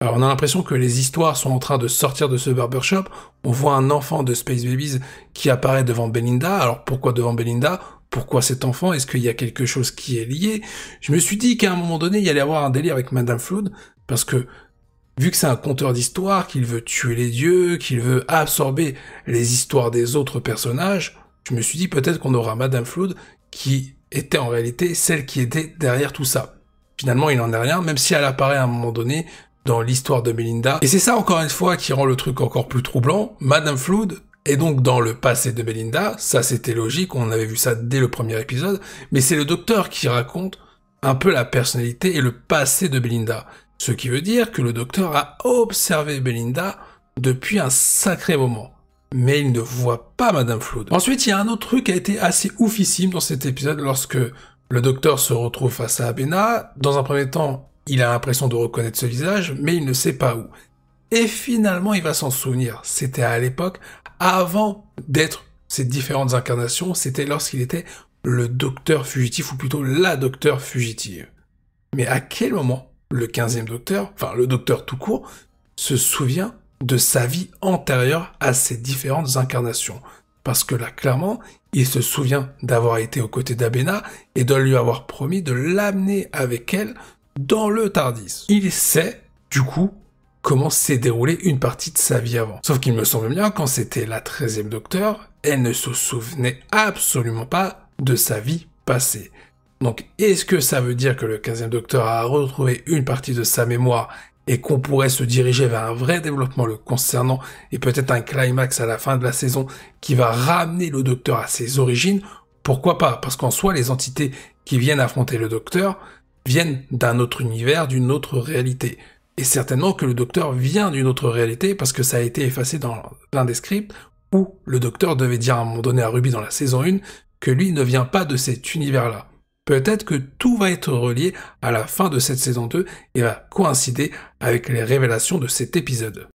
Alors on a l'impression que les histoires sont en train de sortir de ce barbershop. On voit un enfant de Space Babies qui apparaît devant Belinda. Alors pourquoi devant Belinda? Pourquoi cet enfant? Est-ce qu'il y a quelque chose qui est lié? Je me suis dit qu'à un moment donné, il y allait avoir un délire avec Madame Flood, parce que vu que c'est un conteur d'histoires, qu'il veut tuer les dieux, qu'il veut absorber les histoires des autres personnages, je me suis dit peut-être qu'on aura Madame Flood qui était en réalité celle qui était derrière tout ça. Finalement, il n'en est rien, même si elle apparaît à un moment donné dans l'histoire de Melinda. Et c'est ça, encore une fois, qui rend le truc encore plus troublant. Madame Flood est donc dans le passé de Melinda. Ça, c'était logique, on avait vu ça dès le premier épisode. Mais c'est le docteur qui raconte un peu la personnalité et le passé de Melinda. Ce qui veut dire que le docteur a observé Melinda depuis un sacré moment. Mais il ne voit pas Madame Flood. Ensuite, il y a un autre truc qui a été assez oufissime dans cet épisode lorsque le docteur se retrouve face à Abena. Dans un premier temps, il a l'impression de reconnaître ce visage, mais il ne sait pas où. Et finalement, il va s'en souvenir. C'était à l'époque, avant d'être ces différentes incarnations, c'était lorsqu'il était le docteur fugitif, ou plutôt la docteur fugitive. Mais à quel moment le 15e docteur, enfin le docteur tout court, se souvient de sa vie antérieure à ces différentes incarnations? Parce que là, clairement, il se souvient d'avoir été aux côtés d'Abena et de lui avoir promis de l'amener avec elle dans le Tardis. Il sait, du coup, comment s'est déroulée une partie de sa vie avant. Sauf qu'il me semble bien, quand c'était la 13e docteur, elle ne se souvenait absolument pas de sa vie passée. Donc, est-ce que ça veut dire que le 15e docteur a retrouvé une partie de sa mémoire et qu'on pourrait se diriger vers un vrai développement le concernant et peut-être un climax à la fin de la saison qui va ramener le docteur à ses origines? Pourquoi pas? Parce qu'en soi, les entités qui viennent affronter le docteur viennent d'un autre univers, d'une autre réalité. Et certainement que le docteur vient d'une autre réalité parce que ça a été effacé dans l'un des scripts où le docteur devait dire à un moment donné à Ruby dans la saison 1 que lui ne vient pas de cet univers-là. Peut-être que tout va être relié à la fin de cette saison 2 et va coïncider avec les révélations de cet épisode.